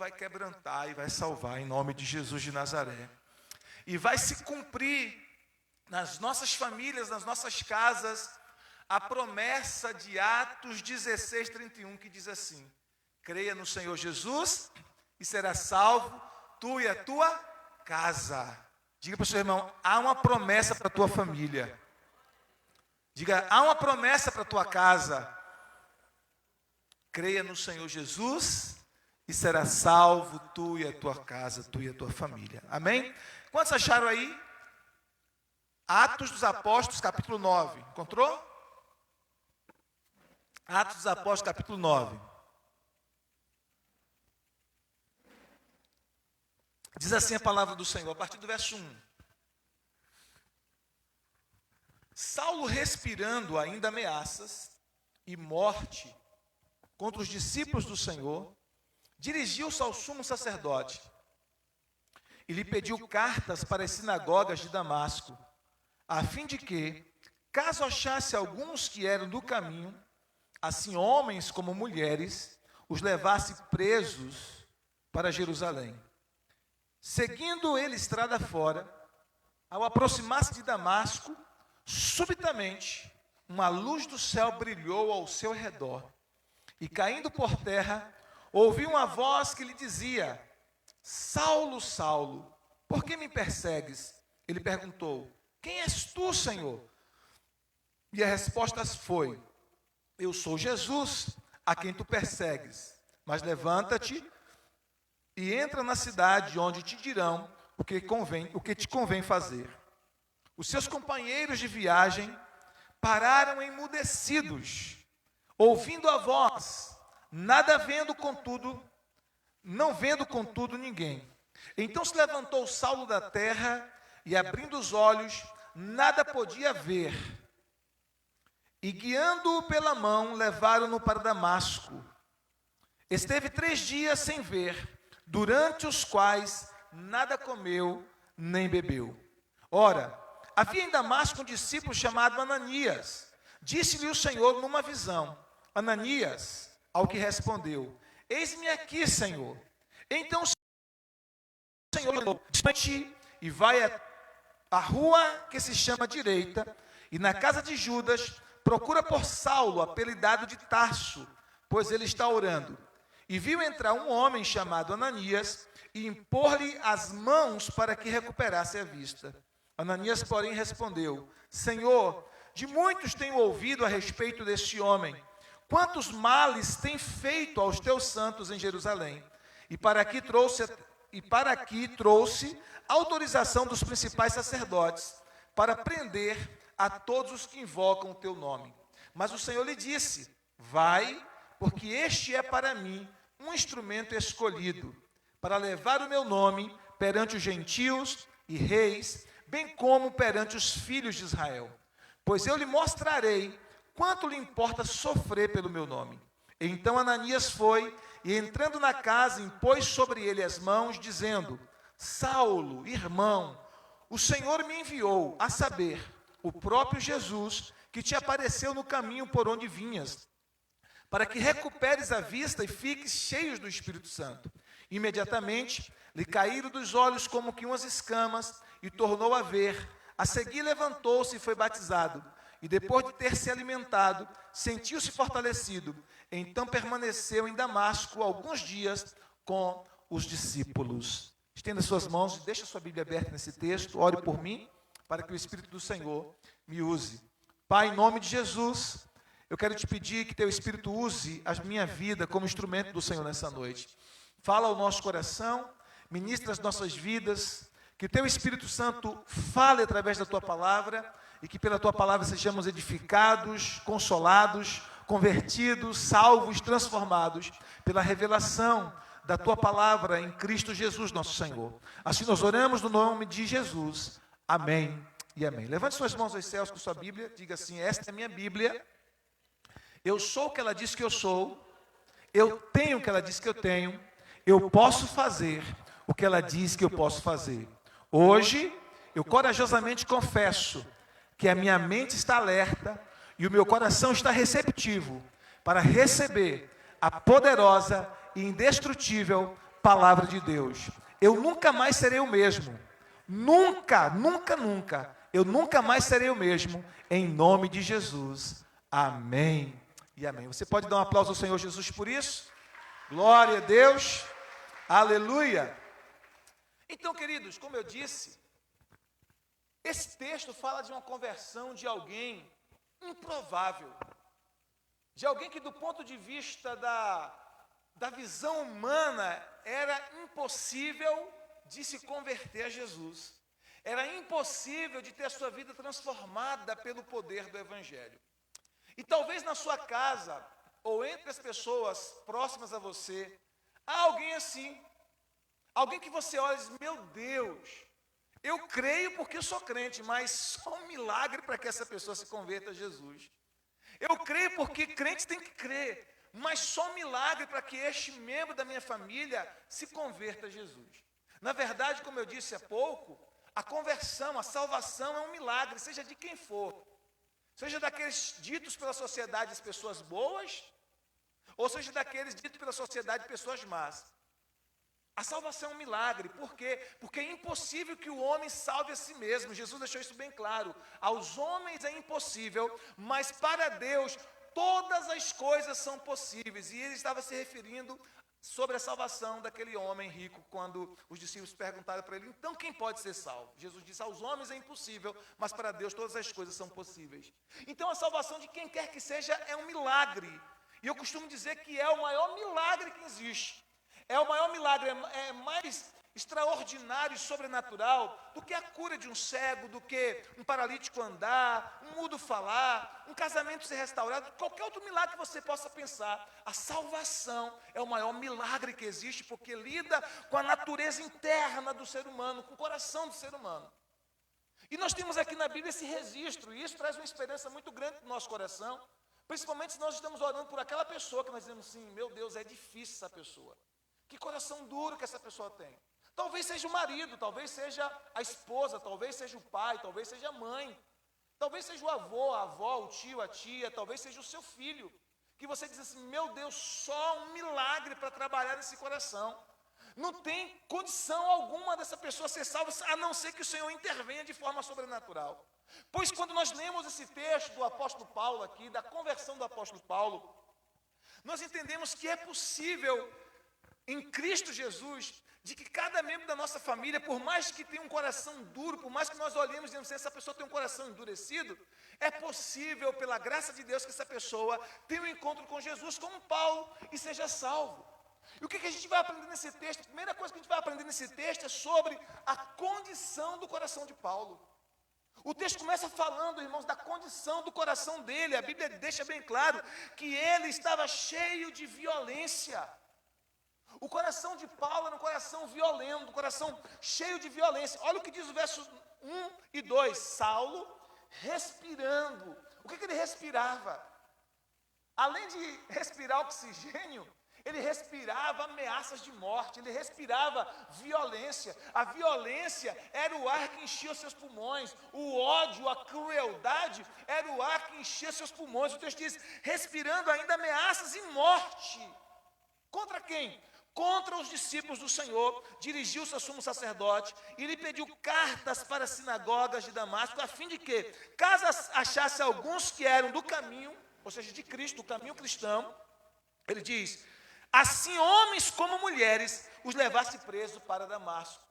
vai quebrantar e vai salvar em nome de Jesus de Nazaré. E vai se cumprir nas nossas famílias, nas nossas casas, a promessa de Atos 16:31, que diz assim: creia no Senhor Jesus e será salvo, tu e a tua casa. Diga para o seu irmão, há uma promessa para a tua família. Diga, há uma promessa para a tua casa. Creia no Senhor Jesus e será salvo tu e a tua casa, tu e a tua família. Amém? Quantos acharam aí? Atos dos Apóstolos, capítulo 9. Encontrou? Atos dos Apóstolos, capítulo 9. Diz assim a palavra do Senhor, a partir do verso 1. Saulo, respirando ainda ameaças e morte contra os discípulos do Senhor, dirigiu-se ao sumo sacerdote e lhe pediu cartas para as sinagogas de Damasco, a fim de que, caso achasse alguns que eram do caminho, assim homens como mulheres, os levasse presos para Jerusalém. Seguindo ele estrada fora, ao aproximar-se de Damasco, subitamente uma luz do céu brilhou ao seu redor, e caindo por terra, ouviu uma voz que lhe dizia: Saulo, Saulo, por que me persegues? Ele perguntou: quem és tu, Senhor? E a resposta foi: eu sou Jesus, a quem tu persegues. Mas levanta-te e entra na cidade, onde te dirão o que te convém fazer. Os seus companheiros de viagem pararam emudecidos, ouvindo a voz, não vendo contudo ninguém. Então se levantou Saulo da terra e, abrindo os olhos, nada podia ver. E guiando-o pela mão, levaram-no para Damasco. Esteve 3 dias sem ver, durante os quais nada comeu nem bebeu. Ora, havia em Damasco um discípulo chamado Ananias. Disse-lhe o Senhor numa visão: Ananias, ao que respondeu: eis-me aqui, Senhor. Então o Senhor falou: desce e vai à rua que se chama Direita, e na casa de Judas procura por Saulo, apelidado de Tarso, pois ele está orando. E viu entrar um homem chamado Ananias e impor-lhe as mãos para que recuperasse a vista. Ananias, porém, respondeu: Senhor, de muitos tenho ouvido a respeito deste homem, quantos males tem feito aos teus santos em Jerusalém, e para aqui trouxe autorização dos principais sacerdotes para prender a todos os que invocam o teu nome. Mas o Senhor lhe disse: vai, porque este é para mim um instrumento escolhido, para levar o meu nome perante os gentios e reis, bem como perante os filhos de Israel. Pois eu lhe mostrarei quanto lhe importa sofrer pelo meu nome. Então Ananias foi, e entrando na casa, impôs sobre ele as mãos, dizendo: Saulo, irmão, o Senhor me enviou, a saber, o próprio Jesus, que te apareceu no caminho por onde vinhas, para que recuperes a vista e fiques cheios do Espírito Santo. Imediatamente lhe caíram dos olhos como que umas escamas, e tornou a ver. A seguir levantou-se e foi batizado. E depois de ter se alimentado, sentiu-se fortalecido. Então permaneceu em Damasco alguns dias com os discípulos. Estenda suas mãos e deixa sua Bíblia aberta nesse texto. Ore por mim, para que o Espírito do Senhor me use. Pai, em nome de Jesus, eu quero te pedir que teu Espírito use a minha vida como instrumento do Senhor nessa noite. Fala ao nosso coração, ministra as nossas vidas, que teu Espírito Santo fale através da tua palavra, e que pela tua palavra sejamos edificados, consolados, convertidos, salvos, transformados, pela revelação da tua palavra em Cristo Jesus, nosso Senhor. Assim nós oramos no nome de Jesus. Amém e amém. Levante suas mãos aos céus com sua Bíblia, diga assim: esta é a minha Bíblia, eu sou o que ela diz que eu sou, eu tenho o que ela diz que eu tenho, eu posso fazer o que ela diz que eu posso fazer. Hoje, eu corajosamente confesso que a minha mente está alerta e o meu coração está receptivo para receber a poderosa e indestrutível palavra de Deus. Eu nunca mais serei o mesmo. Nunca, nunca, nunca. Eu nunca mais serei o mesmo. Em nome de Jesus. Amém e amém. Você pode dar um aplauso ao Senhor Jesus por isso? Glória a Deus. Aleluia. Então, queridos, como eu disse, esse texto fala de uma conversão de alguém improvável. De alguém que, do ponto de vista da visão humana, era impossível de se converter a Jesus. Era impossível de ter a sua vida transformada pelo poder do Evangelho. E talvez na sua casa, ou entre as pessoas próximas a você, há alguém assim. Alguém que você olha e diz, meu Deus, eu creio porque eu sou crente, mas só um milagre para que essa pessoa se converta a Jesus. Eu creio porque crente tem que crer, mas só um milagre para que este membro da minha família se converta a Jesus. Na verdade, como eu disse há pouco, a conversão, a salvação é um milagre, seja de quem for. Seja daqueles ditos pela sociedade as pessoas boas, ou seja daqueles ditos pela sociedade pessoas más. A salvação é um milagre. Por quê? Porque é impossível que o homem salve a si mesmo. Jesus deixou isso bem claro. Aos homens é impossível, mas para Deus todas as coisas são possíveis. E ele estava se referindo sobre a salvação daquele homem rico, quando os discípulos perguntaram para ele, então quem pode ser salvo? Jesus disse, aos homens é impossível, mas para Deus todas as coisas são possíveis. Então a salvação de quem quer que seja é um milagre. E eu costumo dizer que é o maior milagre que existe. É o maior milagre, é mais extraordinário e sobrenatural do que a cura de um cego, do que um paralítico andar, um mudo falar, um casamento ser restaurado, qualquer outro milagre que você possa pensar. A salvação é o maior milagre que existe, porque lida com a natureza interna do ser humano, com o coração do ser humano. E nós temos aqui na Bíblia esse registro, e isso traz uma esperança muito grande para o nosso coração, principalmente se nós estamos orando por aquela pessoa que nós dizemos assim, meu Deus, é difícil essa pessoa. Que coração duro que essa pessoa tem. Talvez seja o marido, talvez seja a esposa, talvez seja o pai, talvez seja a mãe. Talvez seja o avô, a avó, o tio, a tia, talvez seja o seu filho. Que você diz assim, meu Deus, só um milagre para trabalhar nesse coração. Não tem condição alguma dessa pessoa ser salva, a não ser que o Senhor intervenha de forma sobrenatural. Pois quando nós lemos esse texto do apóstolo Paulo aqui, da conversão do apóstolo Paulo, nós entendemos que é possível em Cristo Jesus, de que cada membro da nossa família, por mais que tenha um coração duro, por mais que nós olhemos e dizemos assim, essa pessoa tem um coração endurecido, é possível, pela graça de Deus, que essa pessoa tenha um encontro com Jesus, como Paulo, e seja salvo. E o que a gente vai aprender nesse texto? A primeira coisa que a gente vai aprender nesse texto é sobre a condição do coração de Paulo. O texto começa falando, irmãos, da condição do coração dele. A Bíblia deixa bem claro que ele estava cheio de violência. O coração de Paulo era um coração violento, um coração cheio de violência. Olha o que diz o verso 1 e 2. Saulo respirando. O que ele respirava? Além de respirar oxigênio, ele respirava ameaças de morte, ele respirava violência. A violência era o ar que enchia os seus pulmões. O ódio, a crueldade era o ar que enchia seus pulmões. O texto diz, respirando ainda ameaças e morte. Contra quem? Contra os discípulos do Senhor, dirigiu-se ao sumo sacerdote e lhe pediu cartas para as sinagogas de Damasco, a fim de que, caso achasse alguns que eram do caminho, ou seja, de Cristo, do caminho cristão, ele diz, assim homens como mulheres, os levasse preso para Damasco,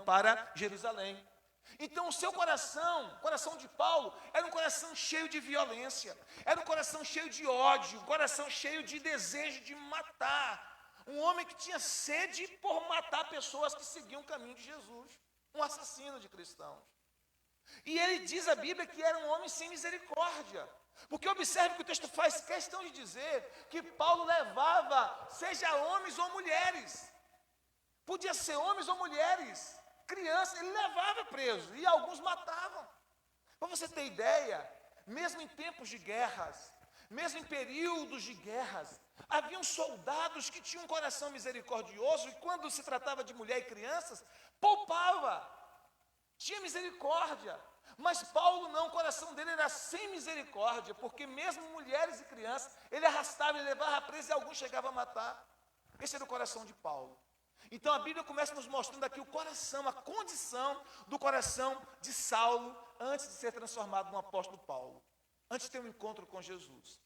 para Jerusalém. Então o seu coração, o coração de Paulo, era um coração cheio de violência, era um coração cheio de ódio, um coração cheio de desejo de matar. Um homem que tinha sede por matar pessoas que seguiam o caminho de Jesus. Um assassino de cristãos. E ele diz a Bíblia que era um homem sem misericórdia. Porque observe que o texto faz questão de dizer que Paulo levava, seja homens ou mulheres. Podia ser homens ou mulheres. Crianças, ele levava preso. E alguns matavam. Para você ter ideia, mesmo em tempos de guerras, mesmo em períodos de guerras, haviam soldados que tinham um coração misericordioso e quando se tratava de mulher e crianças, poupava, tinha misericórdia. Mas Paulo não, o coração dele era sem misericórdia, porque mesmo mulheres e crianças, ele arrastava e levava preso e alguns chegavam a matar. Esse era o coração de Paulo. Então a Bíblia começa nos mostrando aqui o coração, a condição do coração de Saulo antes de ser transformado no apóstolo Paulo, antes de ter um encontro com Jesus.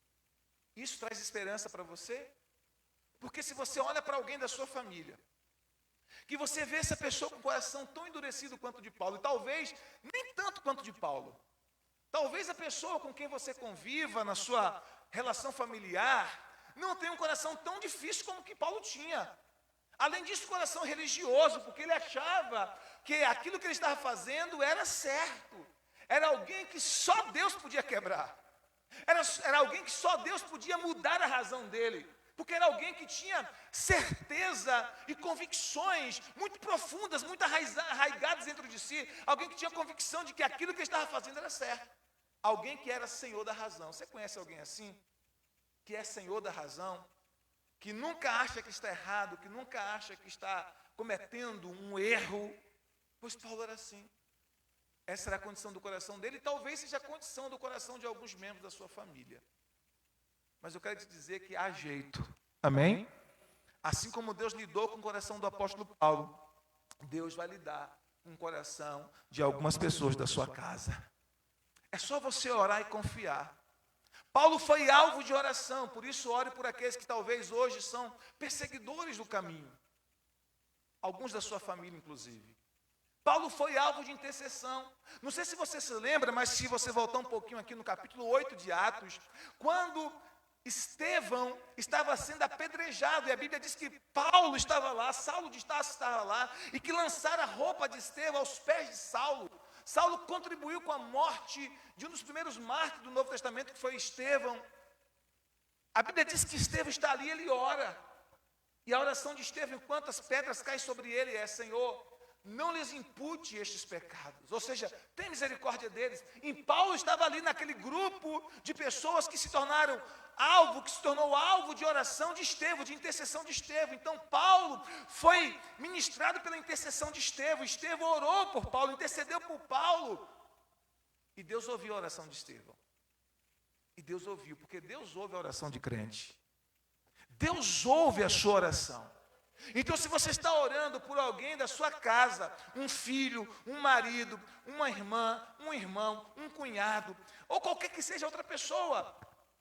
Isso traz esperança para você? Porque se você olha para alguém da sua família, que você vê essa pessoa com o coração tão endurecido quanto o de Paulo, e talvez nem tanto quanto o de Paulo, talvez a pessoa com quem você conviva na sua relação familiar não tenha um coração tão difícil como o que Paulo tinha. Além disso, coração religioso, porque ele achava que aquilo que ele estava fazendo era certo. Era alguém que só Deus podia quebrar. Era alguém que só Deus podia mudar a razão dele. Porque era alguém que tinha certeza e convicções muito profundas, muito arraigadas dentro de si. Alguém que tinha convicção de que aquilo que ele estava fazendo era certo. Alguém que era senhor da razão. Você conhece alguém assim? Que é senhor da razão? Que nunca acha que está errado, que nunca acha que está cometendo um erro? Pois Paulo era assim. Essa era a condição do coração dele, e talvez seja a condição do coração de alguns membros da sua família. Mas eu quero te dizer que há jeito. Amém? Assim como Deus lidou com o coração do apóstolo Paulo, Deus vai lidar com o coração de algumas pessoas da sua casa. É só você orar e confiar. Paulo foi alvo de oração, por isso ore por aqueles que talvez hoje são perseguidores do caminho. Alguns da sua família, inclusive. Paulo foi alvo de intercessão. Não sei se você se lembra, mas se você voltar um pouquinho aqui no capítulo 8 de Atos, quando Estevão estava sendo apedrejado, e a Bíblia diz que Paulo estava lá, Saulo de Tarso estava lá, e que lançaram a roupa de Estevão aos pés de Saulo. Saulo contribuiu com a morte de um dos primeiros mártires do Novo Testamento, que foi Estevão. A Bíblia diz que Estevão está ali, ele ora. E a oração de Estevão, enquanto as pedras caem sobre ele, é: Senhor, não lhes impute estes pecados. Ou seja, tem misericórdia deles. E Paulo estava ali naquele grupo de pessoas que se tornaram alvo, que se tornou alvo de oração de Estevão, de intercessão de Estevão. Então Paulo foi ministrado pela intercessão de Estevão. Estevão orou por Paulo, intercedeu por Paulo. E Deus ouviu a oração de Estevão. E Deus ouviu, porque Deus ouve a oração de crente. Deus ouve a sua oração. Então, se você está orando por alguém da sua casa, um filho, um marido, uma irmã, um irmão, um cunhado, ou qualquer que seja outra pessoa,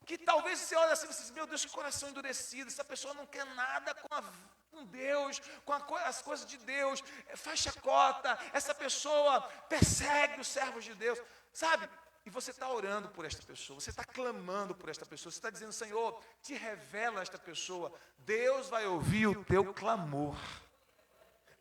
que talvez você olhe assim e diz: meu Deus, que coração endurecido, essa pessoa não quer nada com Deus, com as coisas de Deus, faz chacota, essa pessoa persegue os servos de Deus, sabe? E você está orando por esta pessoa, você está clamando por esta pessoa, você está dizendo: Senhor, te revela esta pessoa. Deus vai ouvir o teu clamor.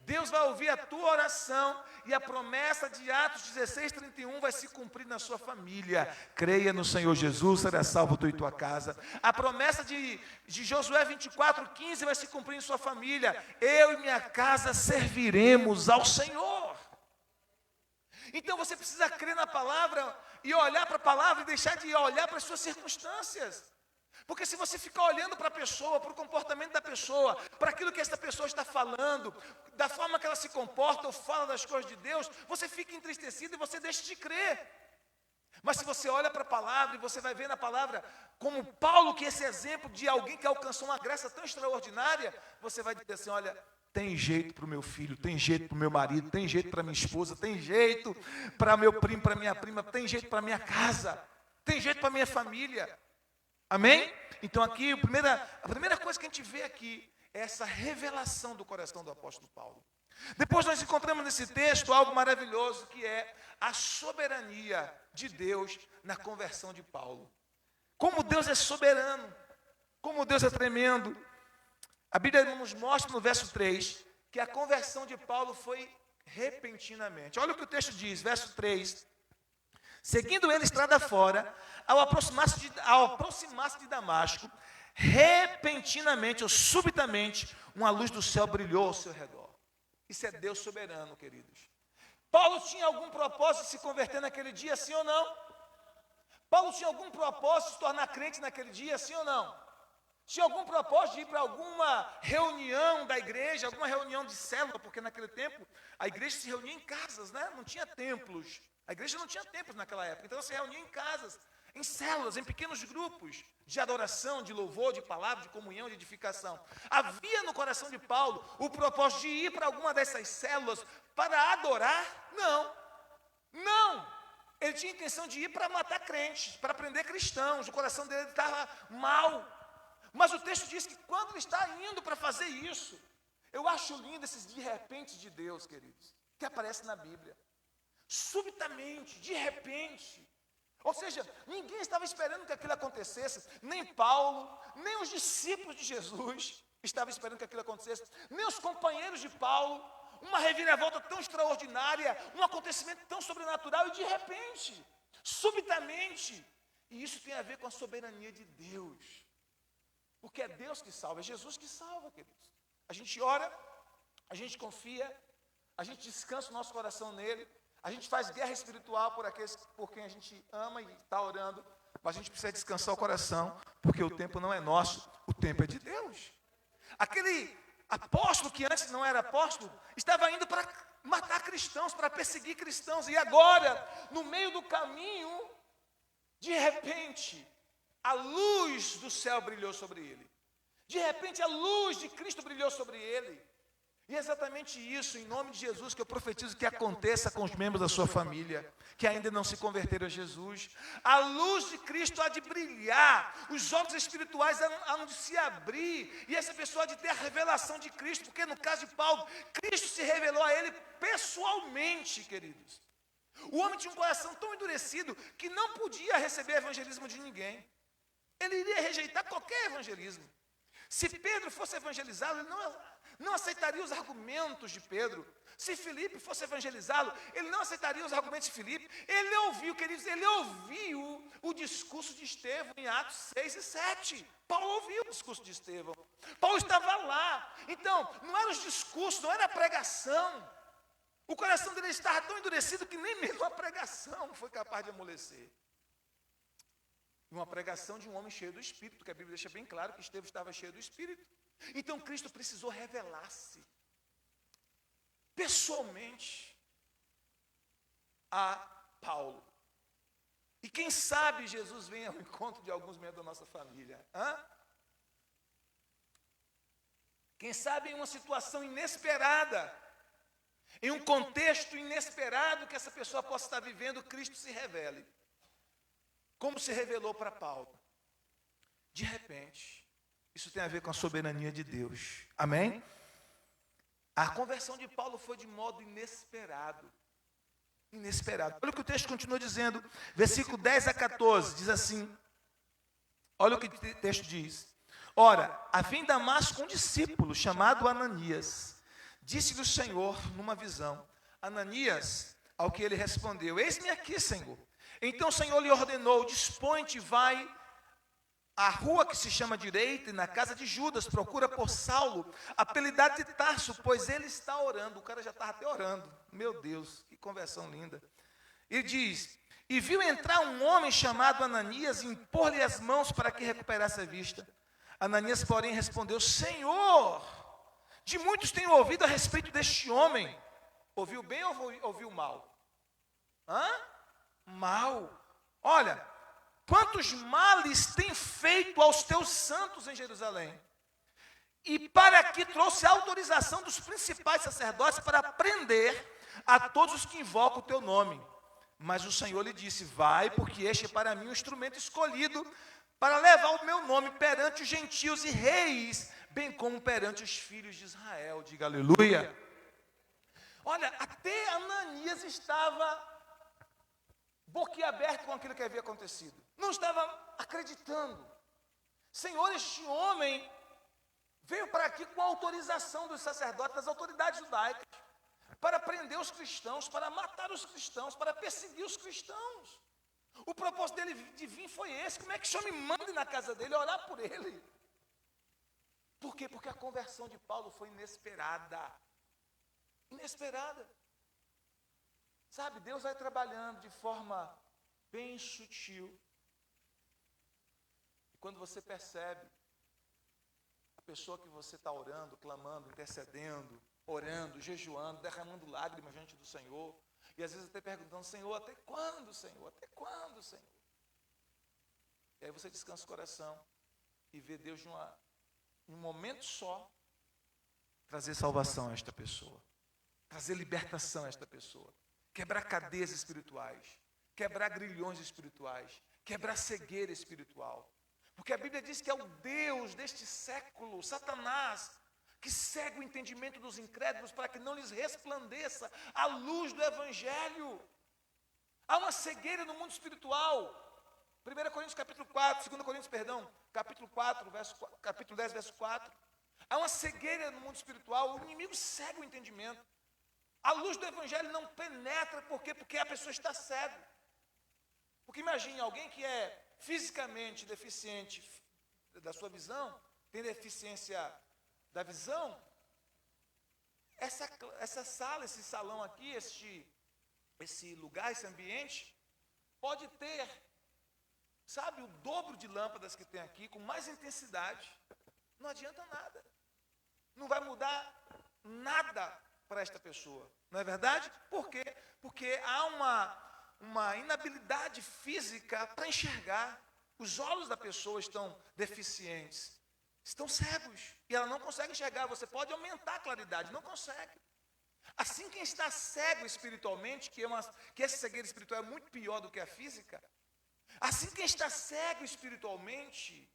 Deus vai ouvir a tua oração, e a promessa de Atos 16:31 vai se cumprir na sua família. Creia no Senhor Jesus, será salvo tu e tua casa. A promessa de Josué 24:15 vai se cumprir em sua família. Eu e minha casa serviremos ao Senhor. Então você precisa crer na palavra e olhar para a palavra e deixar de olhar para as suas circunstâncias. Porque se você ficar olhando para a pessoa, para o comportamento da pessoa, para aquilo que essa pessoa está falando, da forma que ela se comporta ou fala das coisas de Deus, você fica entristecido e você deixa de crer. Mas se você olha para a palavra e você vai ver na palavra, como Paulo, que esse exemplo de alguém que alcançou uma graça tão extraordinária, você vai dizer assim: olha, tem jeito para o meu filho, tem jeito para o meu marido, tem jeito para minha esposa, tem jeito para meu primo, para minha prima, tem jeito para minha casa, tem jeito para minha família. Amém? Então aqui, a primeira coisa que a gente vê aqui é essa revelação do coração do apóstolo Paulo. Depois nós encontramos nesse texto algo maravilhoso, que é a soberania de Deus na conversão de Paulo. Como Deus é soberano, como Deus é tremendo. A Bíblia nos mostra no verso 3 que a conversão de Paulo foi repentinamente. Olha o que o texto diz, verso 3. Seguindo ele estrada fora, ao aproximar-se de Damasco, repentinamente ou subitamente, uma luz do céu brilhou ao seu redor. Isso é Deus soberano, queridos. Paulo tinha algum propósito de se converter naquele dia, sim ou não? Paulo tinha algum propósito de se tornar crente naquele dia, sim ou não? Tinha algum propósito de ir para alguma reunião da igreja, alguma reunião de célula, porque naquele tempo a igreja se reunia em casas, né? Não tinha templos. A igreja não tinha templos naquela época, então se reunia em casas. em células, em pequenos grupos de adoração, de louvor, de palavra, de comunhão, de edificação. Havia no coração de Paulo o propósito de ir para alguma dessas células para adorar? Não. Não. Ele tinha a intenção de ir para matar crentes, para prender cristãos. O coração dele estava mal. Mas o texto diz que quando ele está indo para fazer isso, eu acho lindo esses de repente de Deus, queridos, que aparece na Bíblia. Subitamente, de repente. Ou seja, ninguém estava esperando que aquilo acontecesse, nem Paulo, nem os discípulos de Jesus estavam esperando que aquilo acontecesse, nem os companheiros de Paulo. Uma reviravolta tão extraordinária, um acontecimento tão sobrenatural e de repente, subitamente. E isso tem a ver com a soberania de Deus. Porque é Deus que salva, é Jesus que salva, queridos. A gente ora, a gente confia, a gente descansa o nosso coração nele, a gente faz guerra espiritual por aqueles por quem a gente ama e está orando, mas a gente precisa descansar o coração, porque o tempo não é nosso, o tempo é de Deus. Aquele apóstolo que antes não era apóstolo, estava indo para matar cristãos, para perseguir cristãos, e agora, no meio do caminho, de repente, a luz do céu brilhou sobre ele. De repente, a luz de Cristo brilhou sobre ele. E é exatamente isso, em nome de Jesus, que eu profetizo que aconteça com os membros da sua família, que ainda não se converteram a Jesus. A luz de Cristo há de brilhar, os olhos espirituais hão de se abrir, e essa pessoa há de ter a revelação de Cristo, porque no caso de Paulo, Cristo se revelou a ele pessoalmente, queridos. O homem tinha um coração tão endurecido que não podia receber evangelismo de ninguém. Ele iria rejeitar qualquer evangelismo. Se Pedro fosse evangelizá-lo, ele não aceitaria os argumentos de Pedro. Se Filipe fosse evangelizá-lo, ele não aceitaria os argumentos de Filipe. Ele ouviu, queridos, ele ouviu o discurso de Estevão em Atos 6 e 7. Paulo ouviu o discurso de Estevão. Paulo estava lá. Então, não eram os discursos, não era a pregação. O coração dele estava tão endurecido que nem mesmo a pregação foi capaz de amolecer. Uma pregação de um homem cheio do Espírito, que a Bíblia deixa bem claro que Estevão estava cheio do Espírito. Então Cristo precisou revelar-se pessoalmente a Paulo. E quem sabe Jesus venha ao encontro de alguns membros da nossa família. Quem sabe em uma situação inesperada, em um contexto inesperado que essa pessoa possa estar vivendo, Cristo se revele. Como se revelou para Paulo. De repente, isso tem a ver com a soberania de Deus. Amém? A conversão de Paulo foi de modo inesperado. Inesperado. Olha o que o texto continua dizendo. Versículo 10 a 14, diz assim. Olha o que o texto diz. Ora, havia em Damasco um discípulo chamado Ananias. Disse-lhe o Senhor numa visão. Ananias, ao que ele respondeu, eis-me aqui, Senhor. Então o Senhor lhe ordenou, dispõe-te, vai à rua que se chama Direita, e na casa de Judas, procura por Saulo, apelidado de Tarso, pois ele está orando. O cara já estava até orando. Meu Deus, que conversão linda. Ele diz, e viu entrar um homem chamado Ananias e impor-lhe as mãos para que recuperasse a vista. Ananias, porém, respondeu, Senhor, de muitos tenho ouvido a respeito deste homem. Ouviu bem ou ouviu mal? Mal. Olha, quantos males tem feito aos teus santos em Jerusalém? E para aqui trouxe a autorização dos principais sacerdotes para prender a todos os que invocam o teu nome. Mas o Senhor lhe disse, vai, porque este é para mim um instrumento escolhido para levar o meu nome perante os gentios e reis, bem como perante os filhos de Israel. Diga aleluia. Olha, até Ananias estava boquiaberto com aquilo que havia acontecido. Não estava acreditando. Senhor, este homem veio para aqui com a autorização dos sacerdotes, das autoridades judaicas, para prender os cristãos, para matar os cristãos, para perseguir os cristãos. O propósito dele de vir foi esse. Como é que o Senhor me manda na casa dele, orar por ele? Por quê? Porque a conversão de Paulo foi inesperada. Inesperada. Sabe, Deus vai trabalhando de forma bem sutil. E quando você percebe a pessoa que você está orando, clamando, intercedendo, orando, jejuando, derramando lágrimas diante do Senhor, e às vezes até perguntando, Senhor, até quando, Senhor? Até quando, Senhor? E aí você descansa o coração e vê Deus em um momento só trazer salvação a esta pessoa, trazer libertação a esta pessoa, quebrar cadeias espirituais, quebrar grilhões espirituais, quebrar cegueira espiritual. Porque a Bíblia diz que é o Deus deste século, Satanás, que cega o entendimento dos incrédulos para que não lhes resplandeça a luz do Evangelho. Há uma cegueira no mundo espiritual. 1 Coríntios capítulo 4, 2 Coríntios, perdão, capítulo 10, verso 4. Há uma cegueira no mundo espiritual, o inimigo cega o entendimento. A luz do Evangelho não penetra, por quê? Porque a pessoa está cega. Porque imagine alguém que é fisicamente deficiente da sua visão, tem deficiência da visão, essa sala, esse salão aqui, esse lugar, esse ambiente, pode ter, sabe, o dobro de lâmpadas que tem aqui, com mais intensidade. Não adianta nada. Não vai mudar nada para esta pessoa. Não é verdade? Por quê? Porque há uma inabilidade física para enxergar. Os olhos da pessoa estão deficientes, estão cegos, e ela não consegue enxergar. Você pode aumentar a claridade, não consegue. Assim, quem está cego espiritualmente, que essa cegueira espiritual é muito pior do que a física, assim, quem está cego espiritualmente,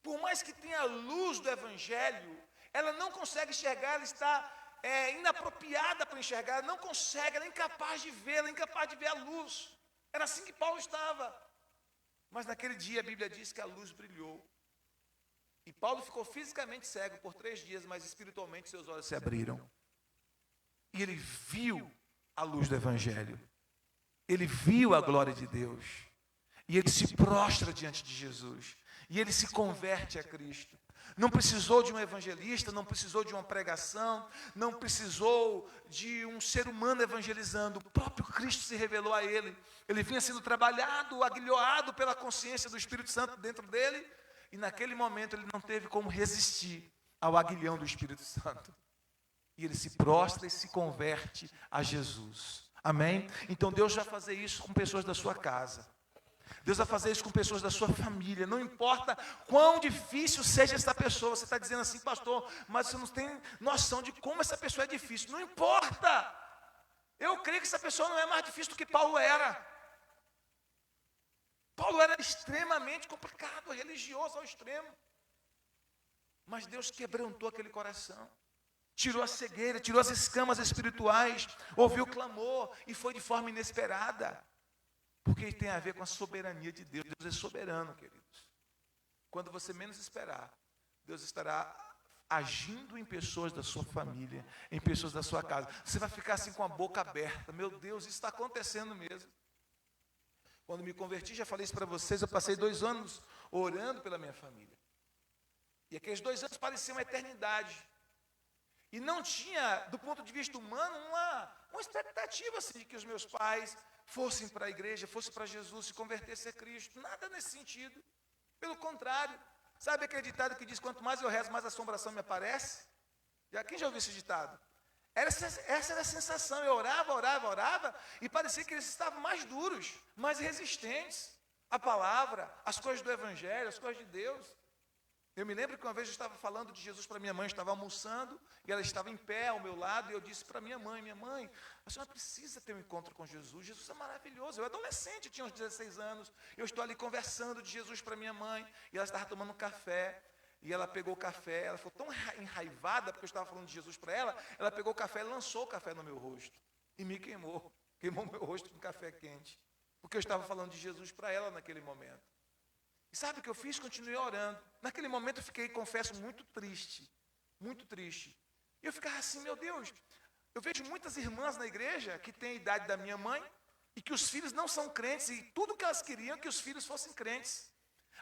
por mais que tenha a luz do Evangelho, ela não consegue enxergar, ela está inapropriada para enxergar, ela não consegue, ela é incapaz de ver, ela é incapaz de ver a luz. Era assim que Paulo estava. Mas naquele dia a Bíblia diz que a luz brilhou. E Paulo ficou fisicamente cego por 3 dias, mas espiritualmente seus olhos se abriram. E ele viu a luz do Evangelho. Ele viu a glória de Deus. E ele se prostra diante de Jesus. E ele se converte a Cristo. Não precisou de um evangelista, não precisou de uma pregação, não precisou de um ser humano evangelizando. O próprio Cristo se revelou a ele. Ele vinha sendo trabalhado, aguilhoado pela consciência do Espírito Santo dentro dele. E naquele momento ele não teve como resistir ao aguilhão do Espírito Santo. E ele se prostra e se converte a Jesus. Amém? Então Deus vai fazer isso com pessoas da sua casa. Deus vai fazer isso com pessoas da sua família. Não importa quão difícil seja essa pessoa. Você está dizendo assim, pastor, mas você não tem noção de como essa pessoa é difícil. Não importa. Eu creio que essa pessoa não é mais difícil do que Paulo era. Paulo era extremamente complicado, religioso ao extremo. Mas Deus quebrantou aquele coração. Tirou a cegueira, tirou as escamas espirituais, ouviu o clamor e foi de forma inesperada. Porque tem a ver com a soberania de Deus. Deus é soberano, queridos. Quando você menos esperar, Deus estará agindo em pessoas da sua família, em pessoas da sua casa. Você vai ficar assim com a boca aberta. Meu Deus, isso está acontecendo mesmo. Quando me converti, já falei isso para vocês, eu passei 2 anos orando pela minha família. E aqueles 2 anos pareciam uma eternidade. E não tinha, do ponto de vista humano, uma expectativa assim, de que os meus pais fossem para a igreja, fossem para Jesus, se convertessem a Cristo. Nada nesse sentido. Pelo contrário. Sabe aquele ditado que diz, quanto mais eu rezo, mais assombração me aparece? Quem já ouviu esse ditado? Essa era a sensação. Eu orava, e parecia que eles estavam mais duros, mais resistentes à palavra, às coisas do Evangelho, às coisas de Deus. Eu me lembro que uma vez eu estava falando de Jesus para minha mãe, eu estava almoçando, e ela estava em pé ao meu lado, e eu disse para minha mãe, a senhora precisa ter um encontro com Jesus, Jesus é maravilhoso. Eu adolescente, tinha uns 16 anos, eu estou ali conversando de Jesus para minha mãe, e ela estava tomando um café, e ela pegou o café, ela ficou tão enraivada, porque eu estava falando de Jesus para ela pegou o café e lançou o café no meu rosto, e me queimou meu rosto com café quente, porque eu estava falando de Jesus para ela naquele momento. E sabe o que eu fiz? Continuei orando. Naquele momento eu fiquei, confesso, muito triste. Muito triste. E eu ficava assim, meu Deus, eu vejo muitas irmãs na igreja que têm a idade da minha mãe e que os filhos não são crentes e tudo que elas queriam é que os filhos fossem crentes.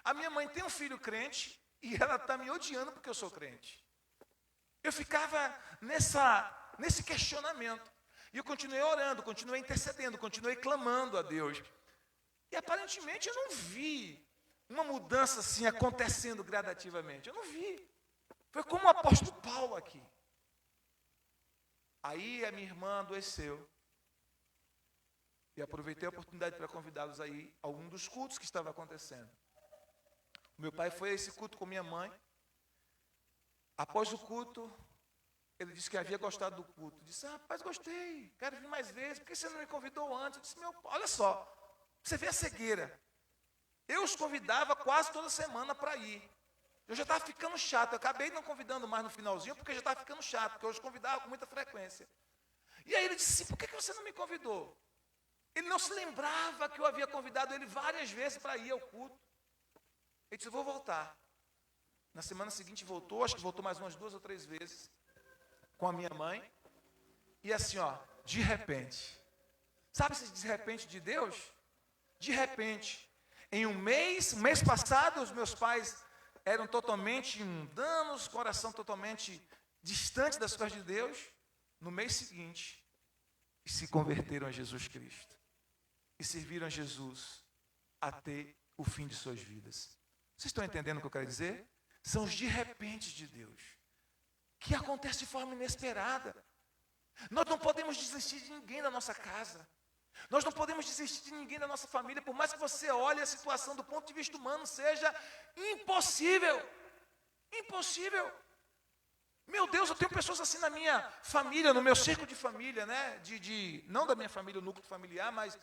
A minha mãe tem um filho crente e ela está me odiando porque eu sou crente. Eu ficava nesse questionamento. E eu continuei orando, continuei intercedendo, continuei clamando a Deus. E aparentemente eu não vi uma mudança assim acontecendo gradativamente. Eu não vi. Foi como o apóstolo Paulo aqui. Aí a minha irmã adoeceu. E aproveitei a oportunidade para convidá-los aí a um dos cultos que estava acontecendo. Meu pai foi a esse culto com minha mãe. Após o culto, ele disse que havia gostado do culto. Disse, rapaz, gostei, quero vir mais vezes. Por que você não me convidou antes? Eu disse, meu pai, olha só, você vê a cegueira. Eu os convidava quase toda semana para ir. Eu já estava ficando chato. Eu acabei não convidando mais no finalzinho, porque já estava ficando chato, porque eu os convidava com muita frequência. E aí ele disse, por que você não me convidou? Ele não se lembrava que eu havia convidado ele várias vezes para ir ao culto. Ele disse, eu vou voltar. Na semana seguinte voltou, acho que voltou mais umas 2 ou 3 vezes, com a minha mãe. E assim, de repente. Sabe esse de repente de Deus? De repente, em um mês passado, os meus pais eram totalmente mundanos, coração totalmente distante das coisas de Deus. No mês seguinte, se converteram a Jesus Cristo. E serviram a Jesus até o fim de suas vidas. Vocês estão entendendo o que eu quero dizer? São os de repente de Deus, que acontece de forma inesperada. Nós não podemos desistir de ninguém da nossa casa. Nós não podemos desistir de ninguém da nossa família, por mais que você olhe a situação do ponto de vista humano, seja impossível. Impossível. Meu Deus, eu tenho pessoas assim na minha família, no meu círculo de família, né? Não da minha família, o núcleo familiar, mas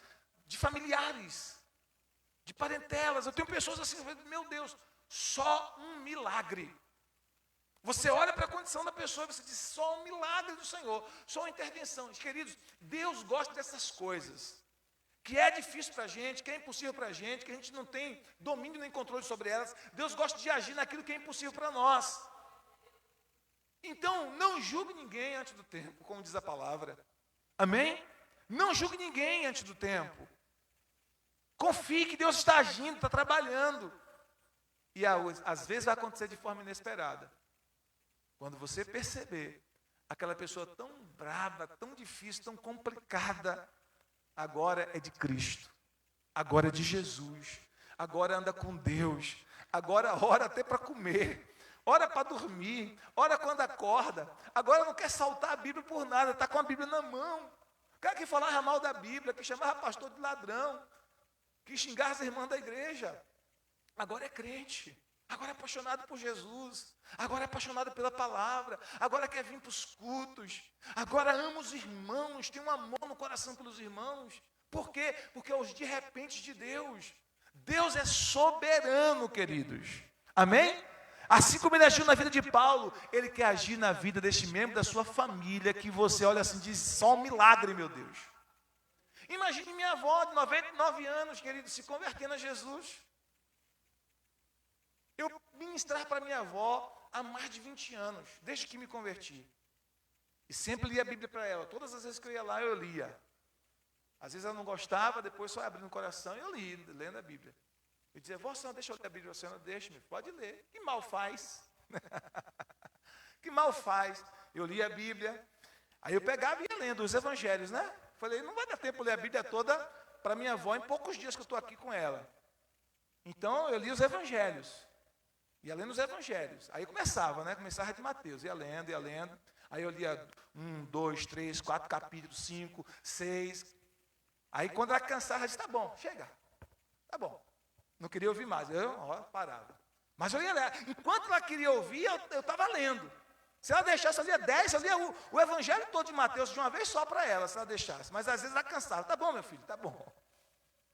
de familiares, de parentelas. Eu tenho pessoas assim, meu Deus, só um milagre. Você olha para a condição da pessoa e você diz, só um milagre do Senhor, só uma intervenção. Queridos, Deus gosta dessas coisas, que é difícil para a gente, que é impossível para a gente, que a gente não tem domínio nem controle sobre elas. Deus gosta de agir naquilo que é impossível para nós. Então, não julgue ninguém antes do tempo, como diz a palavra. Amém? Não julgue ninguém antes do tempo. Confie que Deus está agindo, está trabalhando. E às vezes vai acontecer de forma inesperada. Quando você perceber aquela pessoa tão brava, tão difícil, tão complicada, agora é de Cristo, agora é de Jesus, agora anda com Deus, agora ora até para comer, ora para dormir, ora quando acorda, agora não quer saltar a Bíblia por nada, está com a Bíblia na mão. O cara que falava mal da Bíblia, que chamava pastor de ladrão, que xingava as irmãs da igreja, agora é crente. Agora é apaixonado por Jesus, agora é apaixonado pela palavra, agora quer vir para os cultos, agora ama os irmãos, tem um amor no coração pelos irmãos. Por quê? Porque é os de repente de Deus. Deus é soberano, queridos. Amém? Assim como ele agiu na vida de Paulo, ele quer agir na vida deste membro da sua família, que você olha assim e diz, só um milagre, meu Deus. Imagine minha avó de 99 anos, querido, se convertendo a Jesus. Eu ministrar para minha avó há mais de 20 anos, desde que me converti. E sempre lia a Bíblia para ela. Todas as vezes que eu ia lá, eu lia. Às vezes ela não gostava, depois só abrindo o coração e eu li, lendo a Bíblia. Eu dizia, vó, senhora, deixa eu ler a Bíblia, a senhora deixa, pode ler. Que mal faz? Que mal faz? Eu li a Bíblia, aí eu pegava e ia lendo os evangelhos, né? Falei, não vai dar tempo de ler a Bíblia toda para minha avó em poucos dias que eu estou aqui com ela. Então, eu li os evangelhos. Ia lendo os evangelhos. Aí começava, né? Começava de Mateus. Ia lendo, ia lendo. Aí eu lia 1, 2, 3, 4 capítulos, 5, 6. Aí quando ela cansava, eu disse, tá bom, chega. Tá bom. Não queria ouvir mais. Eu parava. Mas eu ia ler. Enquanto ela queria ouvir, eu estava lendo. Se ela deixasse, eu lia 10, eu lia o evangelho todo de Mateus de uma vez só para ela, se ela deixasse. Mas às vezes ela cansava. Tá bom, meu filho, tá bom.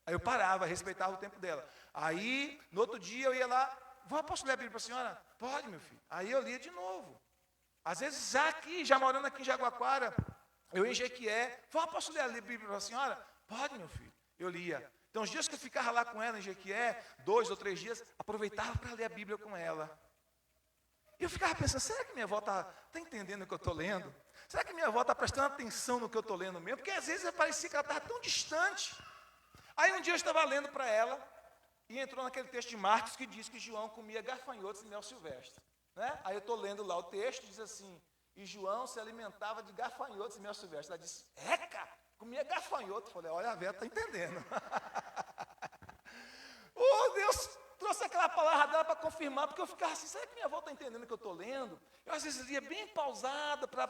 Aí eu parava, respeitava o tempo dela. Aí, no outro dia, eu ia lá, vó, posso ler a Bíblia para a senhora? Pode, meu filho. Aí eu lia de novo. Às vezes, já morando aqui em Jaguaquara, eu em Jequié, vó, posso ler a Bíblia para a senhora? Pode, meu filho. Eu lia. Então, os dias que eu ficava lá com ela em Jequié, 2 ou 3 dias, aproveitava para ler a Bíblia com ela. E eu ficava pensando, será que minha avó está entendendo o que eu estou lendo? Será que minha avó está prestando atenção no que eu estou lendo mesmo? Porque às vezes parecia que ela estava tão distante. Aí um dia eu estava lendo para ela, e entrou naquele texto de Marcos que diz que João comia gafanhotos e mel silvestre. Né? Aí eu estou lendo lá o texto, diz assim, e João se alimentava de gafanhotos e mel silvestre. Ela disse, eca, comia gafanhoto. Eu falei, olha, a velha está entendendo. Deus trouxe aquela palavra dela para confirmar, porque eu ficava assim, será que minha avó está entendendo o que eu estou lendo? Eu às vezes lia bem pausada para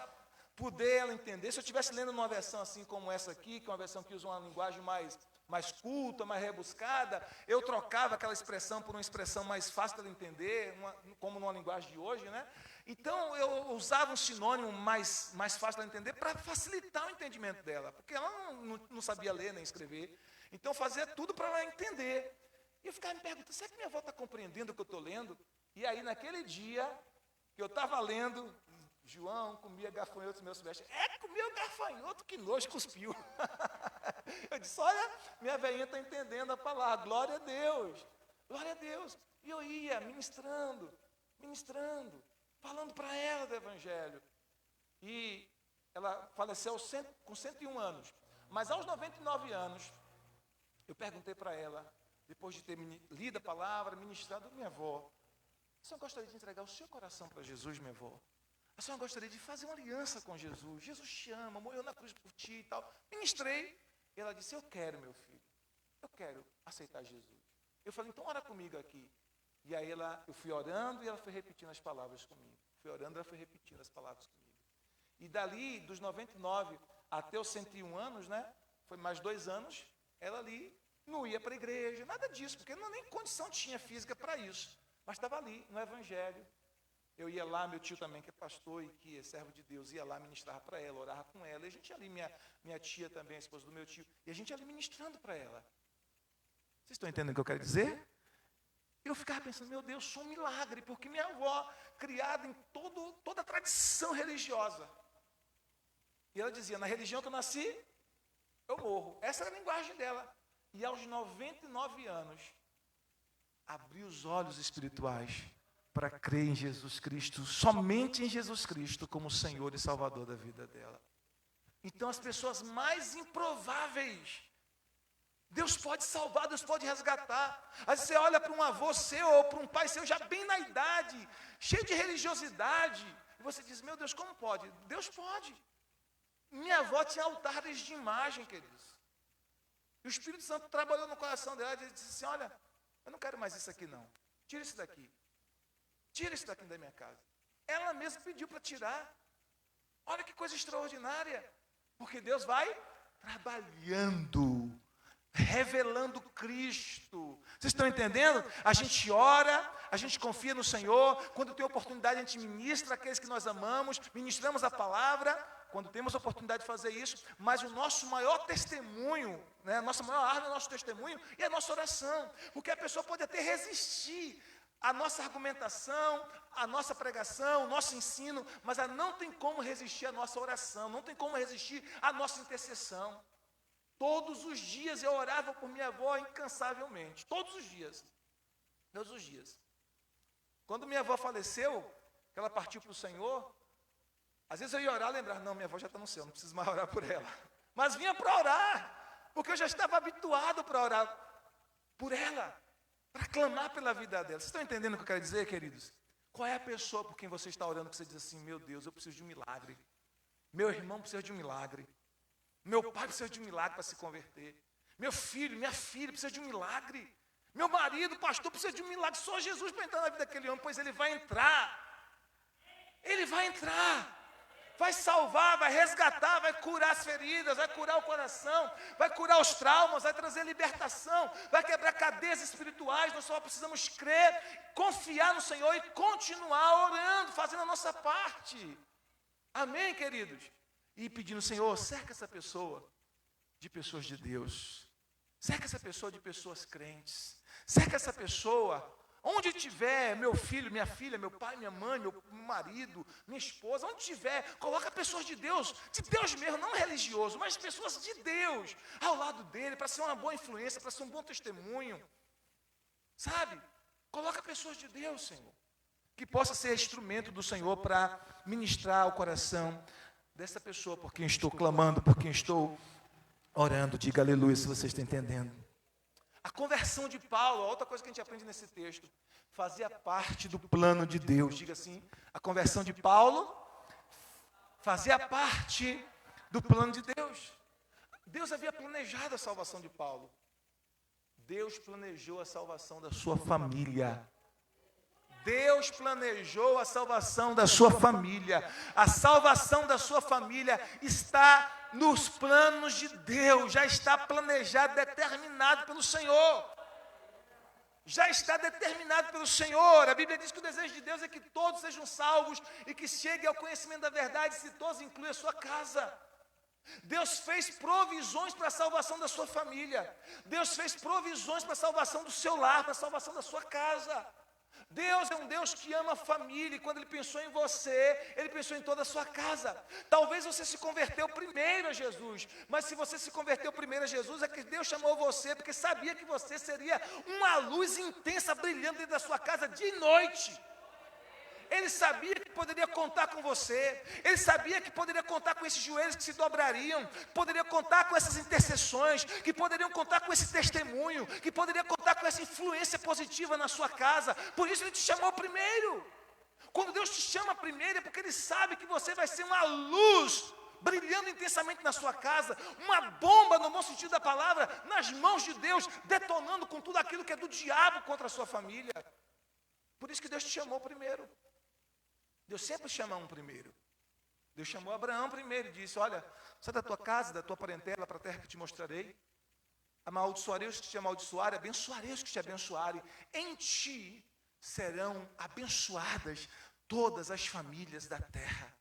poder ela entender. Se eu estivesse lendo numa versão assim como essa aqui, que é uma versão que usa uma linguagem mais mais culta, mais rebuscada, eu trocava aquela expressão por uma expressão mais fácil de entender, como numa linguagem de hoje, né? Então, eu usava um sinônimo mais fácil de entender para facilitar o entendimento dela, porque ela não sabia ler nem escrever. Então, eu fazia tudo para ela entender. E eu ficava me perguntando, será que minha avó está compreendendo o que eu estou lendo? E aí, naquele dia que eu estava lendo, João comia gafanhoto no meu silvestre. Comia o gafanhoto, que nojo, cuspiu. Eu disse, olha, minha velhinha está entendendo a palavra, glória a Deus, glória a Deus. E eu ia ministrando, falando para ela do Evangelho. E ela faleceu com 101 anos. Mas aos 99 anos, eu perguntei para ela, depois de ter lido a palavra, ministrado, minha avó, a senhora gostaria de entregar o seu coração para Jesus, minha avó? A senhora gostaria de fazer uma aliança com Jesus? Jesus te ama, morreu na cruz por ti e tal. Ministrei. E ela disse, eu quero, meu filho. Eu quero aceitar Jesus. Eu falei, então ora comigo aqui. E aí eu fui orando e ela foi repetindo as palavras comigo. Fui orando e ela foi repetindo as palavras comigo. E dali, dos 99 até os 101 anos, né? Foi mais 2 anos, ela ali não ia para a igreja, nada disso, porque nem condição tinha física para isso. Mas estava ali, no Evangelho. Eu ia lá, meu tio também, que é pastor e que é servo de Deus, ia lá ministrar para ela, orava com ela. E a gente ali, minha tia também, a esposa do meu tio, e a gente ali ministrando para ela. Vocês estão entendendo o que eu quero dizer? Eu ficava pensando, meu Deus, sou um milagre, porque minha avó, criada em toda a tradição religiosa. E ela dizia, na religião que eu nasci, eu morro. Essa era a linguagem dela. E aos 99 anos, abriu os olhos espirituais para crer em Jesus Cristo, somente em Jesus Cristo, como Senhor e Salvador da vida dela. Então, as pessoas mais improváveis, Deus pode salvar, Deus pode resgatar. Aí você olha para um avô seu ou para um pai seu, já bem na idade, cheio de religiosidade, e você diz, meu Deus, como pode? Deus pode. Minha avó tinha altares de imagem, queridos. E o Espírito Santo trabalhou no coração dela e disse assim, olha, eu não quero mais isso aqui não. Tira isso daqui. Tira isso daqui da minha casa. Ela mesma pediu para tirar. Olha que coisa extraordinária. Porque Deus vai trabalhando, revelando Cristo. Vocês estão entendendo? A gente ora, a gente confia no Senhor. Quando tem oportunidade, a gente ministra aqueles que nós amamos, ministramos a palavra. Quando temos a oportunidade de fazer isso, mas o nosso maior testemunho, né, a nossa maior arma é o nosso testemunho e a nossa oração. Porque a pessoa pode até resistir à nossa argumentação, à nossa pregação, ao nosso ensino, mas ela não tem como resistir à nossa oração, não tem como resistir à nossa intercessão. Todos os dias eu orava por minha avó incansavelmente, todos os dias. Quando minha avó faleceu, que ela partiu para o Senhor, às vezes eu ia orar e lembrar, não, minha avó já está no céu, não preciso mais orar por ela. Mas vinha para orar, porque eu já estava habituado para orar por ela, para clamar pela vida dela. Vocês estão entendendo o que eu quero dizer, queridos? Qual é a pessoa por quem você está orando que você diz assim, meu Deus, eu preciso de um milagre. Meu irmão precisa de um milagre. Meu pai precisa de um milagre para se converter. Meu filho, minha filha precisa de um milagre. Meu marido, pastor, precisa de um milagre. Só Jesus para entrar na vida daquele homem, pois ele vai entrar. Ele vai entrar. Vai salvar, vai resgatar, vai curar as feridas, vai curar o coração, vai curar os traumas, vai trazer libertação, vai quebrar cadeias espirituais. Nós só precisamos crer, confiar no Senhor e continuar orando, fazendo a nossa parte. Amém, queridos? E pedindo, Senhor, cerca essa pessoa de pessoas de Deus. Cerca essa pessoa de pessoas crentes. Cerca essa pessoa, onde tiver, meu filho, minha filha, meu pai, minha mãe, meu marido, minha esposa, onde tiver, coloca pessoas de Deus mesmo, não religioso, mas pessoas de Deus, ao lado dele, para ser uma boa influência, para ser um bom testemunho. Sabe? Coloca pessoas de Deus, Senhor, que possa ser instrumento do Senhor para ministrar o coração dessa pessoa por quem estou clamando, por quem estou orando. Diga aleluia se você está entendendo. A conversão de Paulo, outra coisa que a gente aprende nesse texto, fazia parte do plano de Deus. Diga assim, a conversão de Paulo fazia parte do plano de Deus. Deus havia planejado a salvação de Paulo. Deus planejou a salvação da sua família. Deus planejou a salvação da sua família. A salvação da sua família está nos planos de Deus. Já está planejado, determinado pelo Senhor. Já está determinado pelo Senhor. A Bíblia diz que o desejo de Deus é que todos sejam salvos e que cheguem ao conhecimento da verdade, se todos incluem a sua casa. Deus fez provisões para a salvação da sua família. Deus fez provisões para a salvação do seu lar, para a salvação da sua casa. Deus é um Deus que ama a família, e quando Ele pensou em você, Ele pensou em toda a sua casa. Talvez você se converteu primeiro a Jesus, mas se você se converteu primeiro a Jesus, é que Deus chamou você, porque sabia que você seria uma luz intensa, brilhando dentro da sua casa de noite. Ele sabia que poderia contar com você. Ele sabia que poderia contar com esses joelhos que se dobrariam, poderia contar com essas intercessões, que poderiam contar com esse testemunho, que poderia contar com essa influência positiva na sua casa. Por isso Ele te chamou primeiro. Quando Deus te chama primeiro, é porque Ele sabe que você vai ser uma luz brilhando intensamente na sua casa, uma bomba, no bom sentido da palavra, nas mãos de Deus, detonando com tudo aquilo que é do diabo contra a sua família. Por isso que Deus te chamou primeiro. Deus sempre chama um primeiro. Deus chamou Abraão primeiro e disse: olha, sai da tua casa, da tua parentela, para a terra que te mostrarei. Amaldiçoarei os que te amaldiçoarem, abençoarei os que te abençoarem. Em ti serão abençoadas todas as famílias da terra.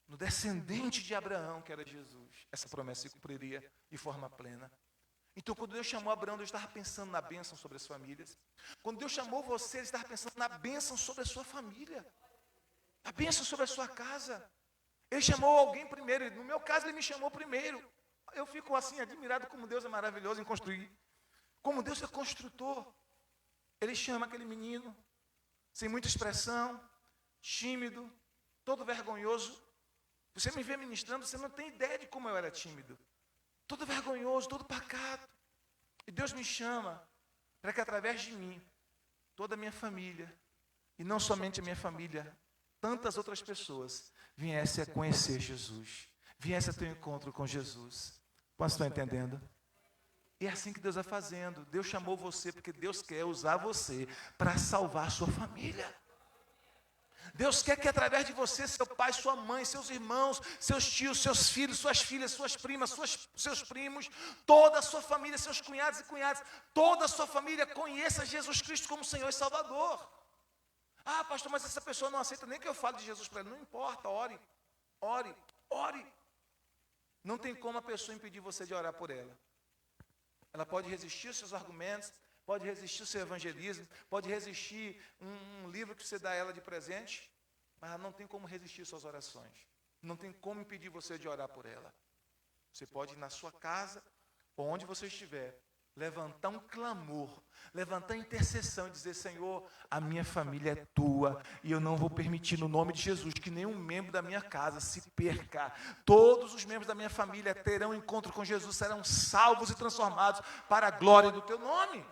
No descendente de Abraão, que era Jesus, essa promessa se cumpriria de forma plena. Então, quando Deus chamou Abraão, Deus estava pensando na bênção sobre as famílias. Quando Deus chamou você, Ele estava pensando na bênção sobre a sua família. A bênção sobre a sua casa. Ele chamou alguém primeiro. No meu caso, Ele me chamou primeiro. Eu fico assim, admirado como Deus é maravilhoso em construir. Como Deus é construtor. Ele chama aquele menino, sem muita expressão, tímido, todo vergonhoso. Você me vê ministrando, você não tem ideia de como eu era tímido. Todo vergonhoso, todo pacato. E Deus me chama para que através de mim, toda a minha família, e não somente a minha família, tantas outras pessoas viessem a conhecer Jesus, viessem a ter um encontro com Jesus. Quantos estão entendendo? E é assim que Deus vai fazendo. Deus chamou você porque Deus quer usar você para salvar a sua família. Deus quer que através de você, seu pai, sua mãe, seus irmãos, seus tios, seus filhos, suas filhas, suas primas, seus primos, toda a sua família, seus cunhados e cunhadas, toda a sua família conheça Jesus Cristo como Senhor e Salvador. Ah, pastor, mas essa pessoa não aceita nem que eu fale de Jesus para ela. Não importa, ore, ore, ore. Não tem como a pessoa impedir você de orar por ela. Ela pode resistir aos seus argumentos, pode resistir ao seu evangelismo, pode resistir um livro que você dá a ela de presente, mas ela não tem como resistir às suas orações. Não tem como impedir você de orar por ela. Você pode ir na sua casa, ou onde você estiver, levantar um clamor, levantar intercessão e dizer: Senhor, a minha família é tua e eu não vou permitir no nome de Jesus que nenhum membro da minha casa se perca. Todos os membros da minha família terão encontro com Jesus, serão salvos e transformados para a glória do teu nome,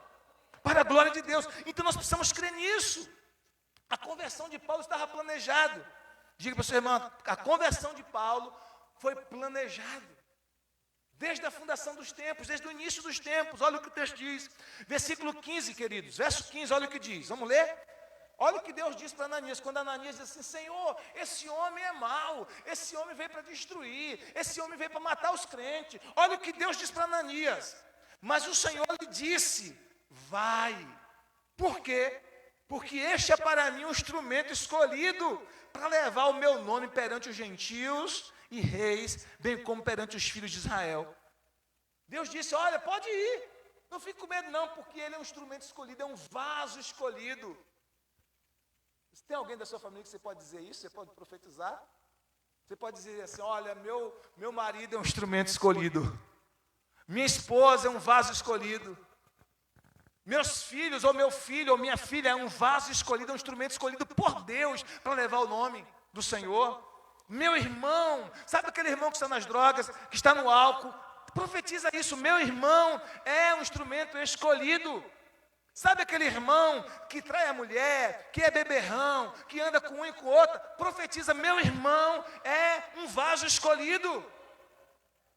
para a glória de Deus. Então nós precisamos crer nisso. A conversão de Paulo estava planejada. Diga para o seu irmão: a conversão de Paulo foi planejada. Desde a fundação dos tempos, desde o início dos tempos. Olha o que o texto diz. Versículo 15, queridos. Verso 15, olha o que diz. Vamos ler? Olha o que Deus diz para Ananias. Quando Ananias diz assim: Senhor, esse homem é mau. Esse homem veio para destruir. Esse homem veio para matar os crentes. Olha o que Deus diz para Ananias. Mas o Senhor lhe disse: vai. Por quê? Porque este é para mim um instrumento escolhido para levar o meu nome perante os gentios e reis, bem como perante os filhos de Israel. Deus disse: olha, pode ir, não fique com medo não, porque ele é um instrumento escolhido, é um vaso escolhido. Se tem alguém da sua família que você pode dizer isso, você pode profetizar, você pode dizer assim: olha, meu marido é um instrumento escolhido, minha esposa é um vaso escolhido, meus filhos, ou meu filho, ou minha filha é um vaso escolhido, é um instrumento escolhido por Deus para levar o nome do Senhor. Meu irmão, sabe aquele irmão que está nas drogas, que está no álcool? Profetiza isso: meu irmão é um instrumento escolhido. Sabe aquele irmão que trai a mulher, que é beberrão, que anda com um e com outra? Profetiza: meu irmão é um vaso escolhido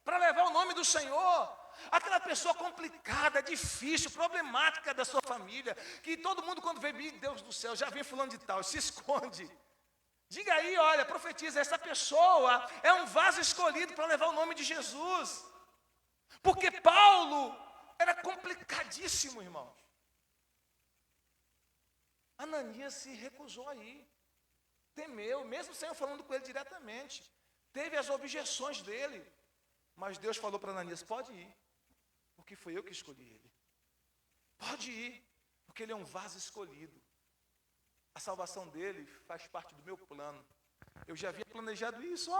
para levar o nome do Senhor. aquela pessoa complicada, difícil, problemática da sua família, que todo mundo quando vê, meu Deus do céu, já vem fulano de tal, se esconde. Diga aí, olha, profetiza, essa pessoa é um vaso escolhido para levar o nome de Jesus. Porque Paulo era complicadíssimo, irmãos. Ananias se recusou a ir, temeu, mesmo o Senhor falando com ele diretamente, teve as objeções dele, mas Deus falou para Ananias, pode ir, porque foi eu que escolhi ele. Pode ir, porque ele é um vaso escolhido. A salvação dele faz parte do meu plano. Eu já havia planejado isso,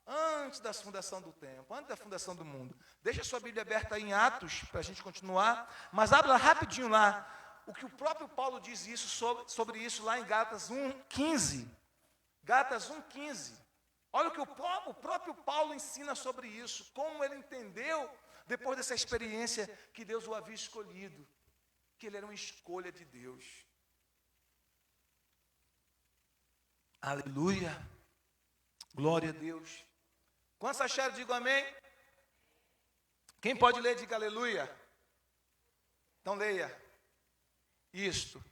antes da fundação do tempo, antes da fundação do mundo. Deixa a sua Bíblia aberta aí em Atos, para a gente continuar, mas abra rapidinho lá, o que o próprio Paulo diz isso sobre isso lá em Gálatas 1:15. Gálatas 1:15. Olha o que o próprio Paulo ensina sobre isso, como ele entendeu, depois dessa experiência, que Deus o havia escolhido, que ele era uma escolha de Deus. Aleluia, glória a Deus. Quantos acharam, digo amém? Quem pode ler, diga aleluia. Então leia. Isto.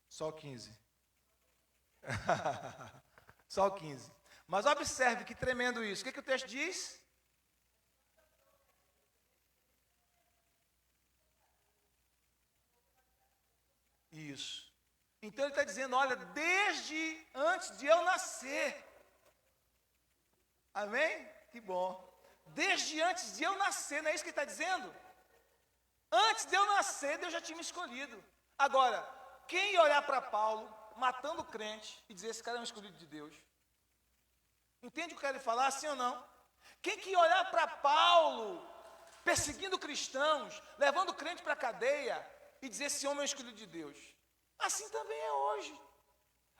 Só 15. Só 15. Mas observe que tremendo isso. O que o texto diz? Isso. Então ele está dizendo, olha, desde antes de eu nascer. Amém? Que bom. Desde antes de eu nascer, não é isso que ele está dizendo? Antes de eu nascer, Deus já tinha me escolhido. Agora, quem ia olhar para Paulo, matando o crente, e dizer, esse cara é um escolhido de Deus? Entende o que eu quero falar, sim ou não? Quem que ia olhar para Paulo, perseguindo cristãos, levando o crente para a cadeia, e dizer, esse homem é um escolhido de Deus? Assim também é hoje.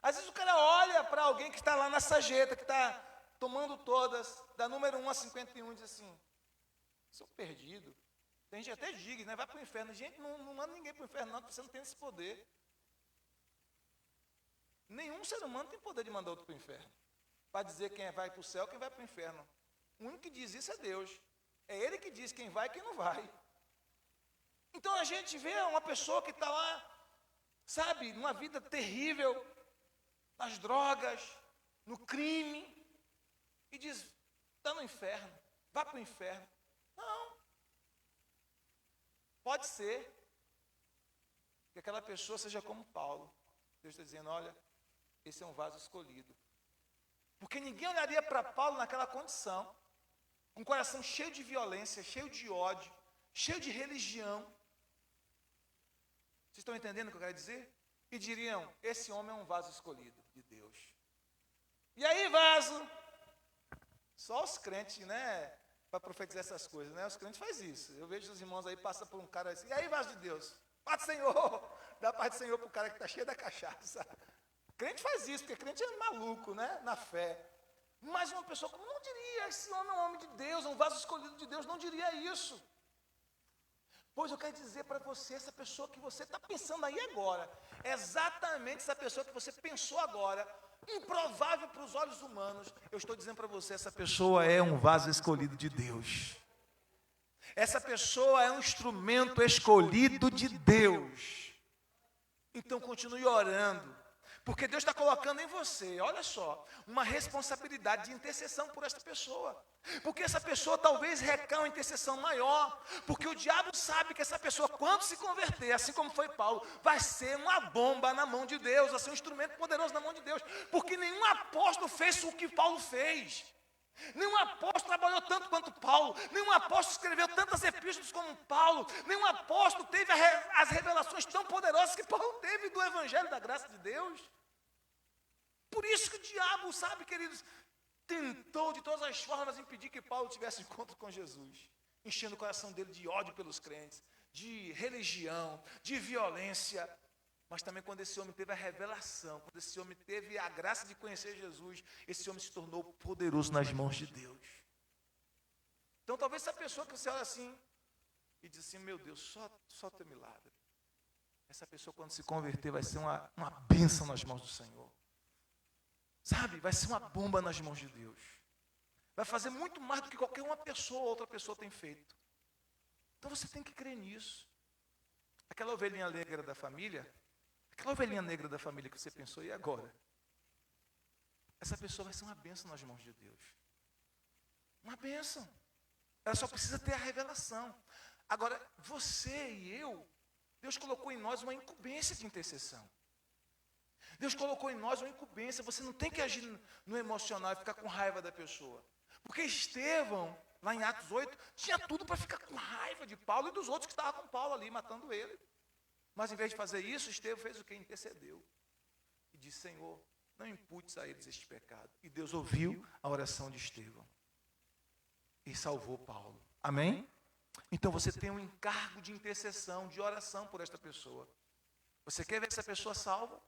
Às vezes o cara olha para alguém que está lá na sarjeta, que está tomando todas, da número 1 a 51, e diz assim, sou perdido. Tem gente até diga, né? Vai para o inferno. Gente, não manda ninguém para o inferno, não, porque você não tem esse poder. Nenhum ser humano tem poder de mandar outro para o inferno. Para dizer quem vai para o céu, quem vai para o inferno. O único que diz isso é Deus. É Ele que diz quem vai e quem não vai. Então a gente vê uma pessoa que está lá, sabe, numa vida terrível, nas drogas, no crime, e diz, está no inferno, vai para o inferno. Não. Pode ser que aquela pessoa seja como Paulo. Deus está dizendo, olha, esse é um vaso escolhido. Porque ninguém olharia para Paulo naquela condição, com um coração cheio de violência, cheio de ódio, cheio de religião. Vocês estão entendendo o que eu quero dizer? E diriam, esse homem é um vaso escolhido de Deus. E aí, vaso? Só os crentes, né? Para profetizar essas coisas, né? Os crentes fazem isso. Eu vejo os irmãos aí, passam por um cara assim, e aí, vaso de Deus? Paz do Senhor! Dá paz do Senhor para o cara que está cheio da cachaça. Crente faz isso, porque crente é maluco, né? Na fé. Mas uma pessoa como não diria, esse homem é um homem de Deus, é um vaso escolhido de Deus, não diria isso. Pois eu quero dizer para você, essa pessoa que você está pensando aí agora, é exatamente essa pessoa que você pensou agora, improvável para os olhos humanos, eu estou dizendo para você, essa pessoa é um vaso escolhido de Deus. Essa pessoa é um instrumento escolhido de Deus. Então continue orando, porque Deus está colocando em você, olha só, uma responsabilidade de intercessão por essa pessoa. Porque essa pessoa talvez recaia uma intercessão maior, porque o diabo sabe que essa pessoa, quando se converter, assim como foi Paulo, vai ser uma bomba na mão de Deus, vai ser um instrumento poderoso na mão de Deus, porque nenhum apóstolo fez o que Paulo fez. Nenhum apóstolo trabalhou tanto quanto Paulo, nenhum apóstolo escreveu tantas epístolas como Paulo, nenhum apóstolo teve as revelações tão poderosas que Paulo teve do Evangelho da graça de Deus. Por isso que o diabo, sabe, queridos, tentou de todas as formas impedir que Paulo tivesse encontro com Jesus, enchendo o coração dele de ódio pelos crentes, de religião, de violência. Mas também quando esse homem teve a revelação, quando esse homem teve a graça de conhecer Jesus, esse homem se tornou poderoso nas mãos de Deus. Então talvez essa pessoa que você olha assim e diz assim, meu Deus, só teu milagre. Essa pessoa quando se converter vai ser uma bênção nas mãos do Senhor. Sabe, vai ser uma bomba nas mãos de Deus. Vai fazer muito mais do que qualquer uma pessoa ou outra pessoa tem feito. Então você tem que crer nisso. Aquela ovelhinha negra da família que você pensou, e agora? Essa pessoa vai ser uma bênção nas mãos de Deus. Uma bênção. Ela só precisa ter a revelação. Agora, você e eu, Deus colocou em nós uma incumbência de intercessão. Deus colocou em nós uma incumbência. Você não tem que agir no emocional e ficar com raiva da pessoa. Porque Estevão, lá em Atos 8, tinha tudo para ficar com raiva de Paulo e dos outros que estavam com Paulo ali, matando ele. Mas em vez de fazer isso, Estevão fez o que? Intercedeu. E disse, Senhor, não imputes a eles este pecado. E Deus ouviu a oração de Estevão. E salvou Paulo. Amém? Então você tem um encargo de intercessão, de oração por esta pessoa. Você quer ver essa pessoa salva?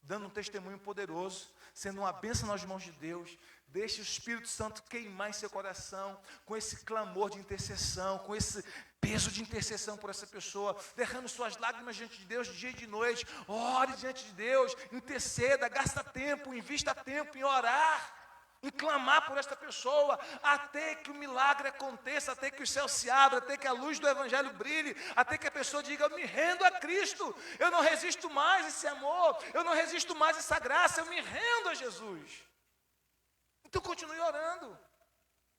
Dando um testemunho poderoso, sendo uma bênção nas mãos de Deus. Deixe o Espírito Santo queimar em seu coração, com esse clamor de intercessão, com esse peso de intercessão por essa pessoa. Derrame suas lágrimas diante de Deus, de dia e de noite. Ore diante de Deus, interceda, gasta tempo, invista tempo em orar, em clamar por esta pessoa, até que o milagre aconteça, até que o céu se abra, até que a luz do Evangelho brilhe, até que a pessoa diga, eu me rendo a Cristo, eu não resisto mais a esse amor, eu não resisto mais a essa graça, eu me rendo a Jesus. Então continue orando.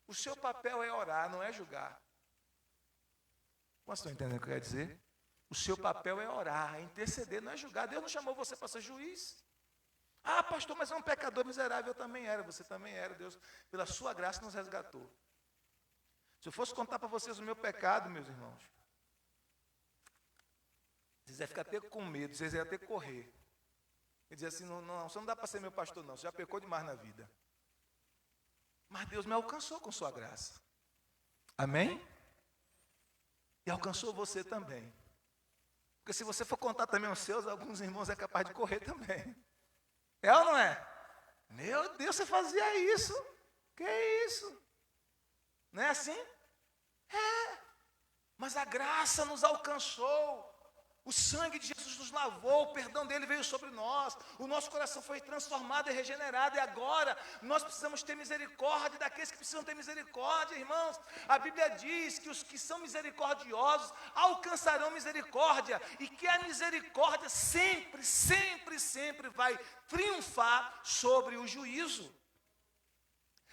O seu papel é orar, não é julgar. Vocês estão entendendo o que eu quero dizer? O seu papel é orar, é interceder, não é julgar. Deus não chamou você para ser juiz. Ah, pastor, mas é um pecador miserável. Eu também era, você também era. Deus, pela sua graça, nos resgatou. Se eu fosse contar para vocês o meu pecado, meus irmãos, vocês iam ficar até com medo, vocês iam até correr. Ele dizia assim, não, você não dá para ser meu pastor não, você já pecou demais na vida. Mas Deus me alcançou com sua graça. Amém? E alcançou você também. Porque se você for contar também os seus, alguns irmãos é capaz de correr também. É ou não é? Meu Deus, você fazia isso? Que isso? Não é assim? É. Mas a graça nos alcançou. O sangue de Jesus nos lavou, o perdão dele veio sobre nós, o nosso coração foi transformado e regenerado, e agora nós precisamos ter misericórdia daqueles que precisam ter misericórdia, irmãos. A Bíblia diz que os que são misericordiosos alcançarão misericórdia, e que a misericórdia sempre, sempre, sempre vai triunfar sobre o juízo.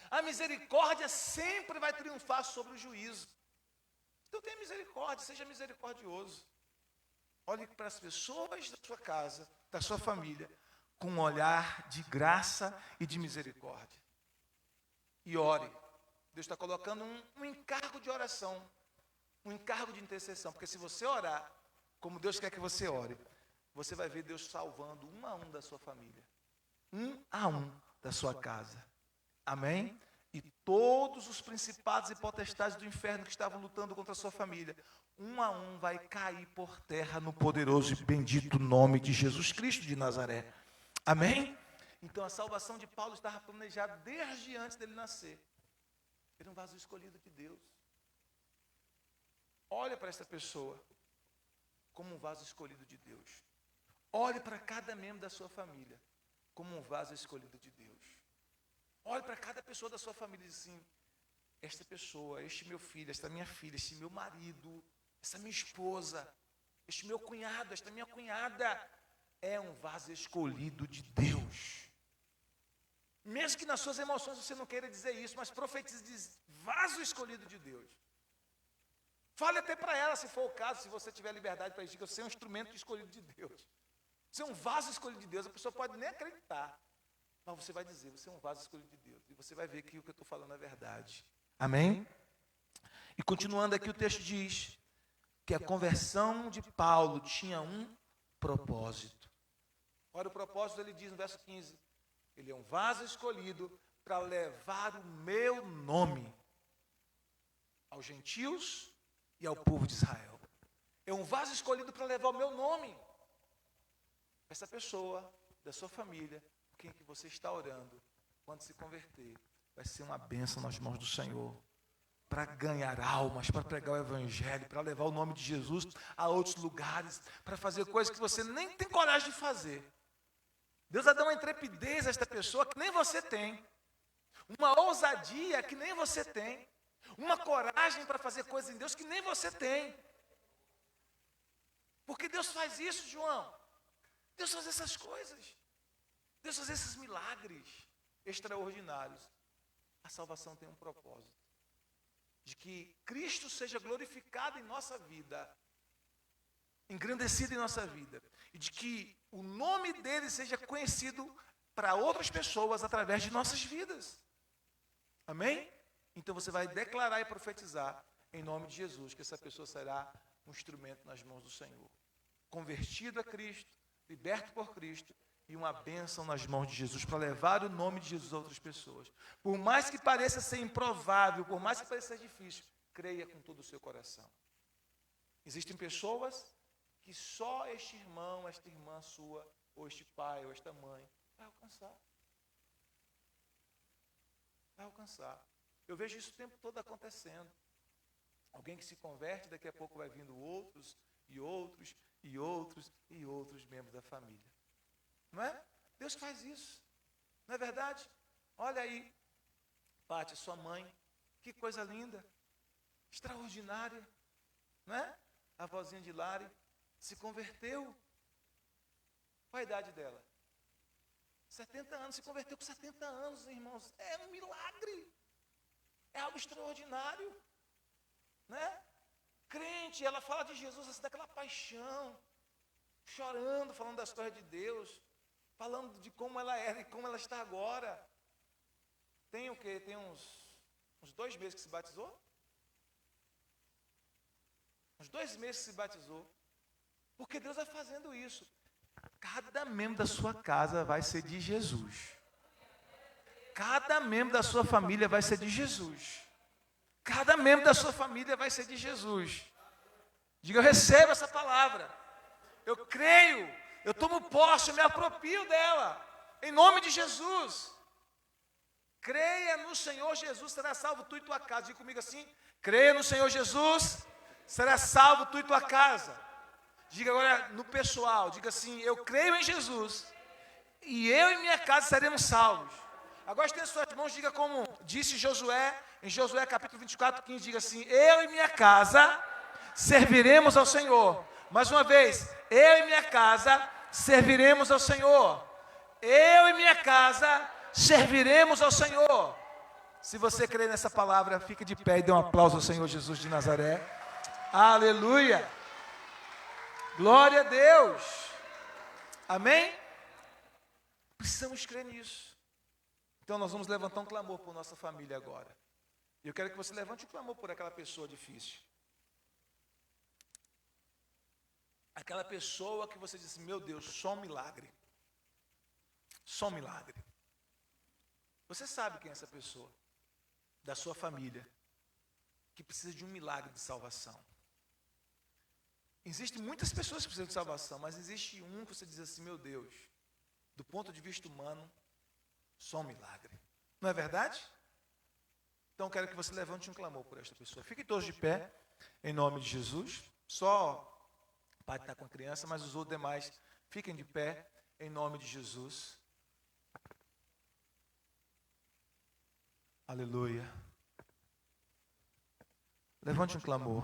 A misericórdia sempre vai triunfar sobre o juízo. Então tenha misericórdia, seja misericordioso. Olhe para as pessoas da sua casa, da sua família, com um olhar de graça e de misericórdia. E ore. Deus está colocando um encargo de oração, um encargo de intercessão, porque se você orar, como Deus quer que você ore, você vai ver Deus salvando um a um da sua família, um a um da sua casa. Amém? E todos os principados e potestades do inferno que estavam lutando contra a sua família, um a um vai cair por terra no poderoso e bendito nome de Jesus Cristo de Nazaré. Amém? Então a salvação de Paulo estava planejada desde antes dele nascer. Ele é um vaso escolhido de Deus. Olha para essa pessoa como um vaso escolhido de Deus. Olhe para cada membro da sua família como um vaso escolhido de Deus. Olhe para cada pessoa da sua família e diz assim, esta pessoa, este meu filho, esta minha filha, este meu marido, essa minha esposa, este meu cunhado, esta minha cunhada, é um vaso escolhido de Deus. Mesmo que nas suas emoções você não queira dizer isso, mas profetize, diz, vaso escolhido de Deus. Fale até para ela, se for o caso, se você tiver liberdade para dizer que você é um instrumento escolhido de Deus. Você é um vaso escolhido de Deus, a pessoa pode nem acreditar, mas você vai dizer, você é um vaso escolhido de Deus, e você vai ver que o que eu estou falando é verdade. Amém? E continuando aqui o texto diz que a conversão de Paulo tinha um propósito. Olha o propósito, ele diz no verso 15, Ele é um vaso escolhido para levar o meu nome aos gentios e ao povo de Israel. É um vaso escolhido para levar o meu nome. Essa pessoa da sua família, por quem que você está orando, quando se converter, vai ser uma bênção nas mãos do Senhor, para ganhar almas, para pregar o Evangelho, para levar o nome de Jesus a outros lugares, para fazer coisas que você nem tem coragem de fazer. Deus vai dar uma intrepidez a esta pessoa que nem você tem, uma ousadia que nem você tem, uma coragem para fazer coisas em Deus que nem você tem. Porque Deus faz isso, João. Deus faz essas coisas. Deus faz esses milagres extraordinários. A salvação tem um propósito. De que Cristo seja glorificado em nossa vida, engrandecido em nossa vida. E de que o nome dele seja conhecido para outras pessoas através de nossas vidas. Amém? Então você vai declarar e profetizar em nome de Jesus que essa pessoa será um instrumento nas mãos do Senhor. Convertido a Cristo, liberto por Cristo e uma bênção nas mãos de Jesus para levar o nome de Jesus a outras pessoas. Por mais que pareça ser improvável, por mais que pareça ser difícil, creia com todo o seu coração. Existem pessoas que só este irmão, esta irmã sua, ou este pai, ou esta mãe, vai alcançar. Vai alcançar. Eu vejo isso o tempo todo acontecendo. Alguém que se converte, daqui a pouco vai vindo outros, e outros, e outros, e outros membros da família. Não é? Deus faz isso. Não é verdade? Olha aí, Pátia, sua mãe, que coisa linda, extraordinária, não é? A vozinha de Lari se converteu. Qual a idade dela? 70 anos, se converteu com 70 anos, irmãos. É um milagre. É algo extraordinário. Né? Crente, ela fala de Jesus assim, daquela paixão, chorando, falando da história de Deus, falando de como ela era e como ela está agora. Tem o quê? Tem uns 2 meses que se batizou? Uns 2 meses que se batizou. Porque Deus vai fazendo isso. Cada membro da sua casa vai ser de Jesus. Cada membro da sua família vai ser de Jesus. Cada membro da sua família vai ser de Jesus. Diga, eu recebo essa palavra. Eu creio, eu tomo posse, eu me aproprio dela. Em nome de Jesus. Creia no Senhor Jesus, será salvo tu e tua casa. Diga comigo assim, creia no Senhor Jesus, será salvo tu e tua casa. Diga agora no pessoal, diga assim, eu creio em Jesus, e eu e minha casa seremos salvos. Agora estenda suas mãos, diga como disse Josué, em Josué capítulo 24, 15, diga assim, eu e minha casa serviremos ao Senhor. Mais uma vez, eu e minha casa serviremos ao Senhor. Eu e minha casa serviremos ao Senhor. Se você crê nessa palavra, fique de pé e dê um aplauso ao Senhor Jesus de Nazaré. Aleluia. Glória a Deus. Amém? Precisamos crer nisso. Então nós vamos levantar um clamor por nossa família agora. E eu quero que você levante um clamor por aquela pessoa difícil. Aquela pessoa que você disse, meu Deus, só um milagre. Só um milagre. Você sabe quem é essa pessoa? Da sua família. Que precisa de um milagre de salvação. Existem muitas pessoas que precisam de salvação, mas existe um que você diz assim, meu Deus, do ponto de vista humano, só um milagre. Não é verdade? Então quero que você levante um clamor por esta pessoa. Fiquem todos de pé, em nome de Jesus. Só o pai está com a criança, mas os outros demais fiquem de pé, em nome de Jesus. Aleluia. Levante um clamor.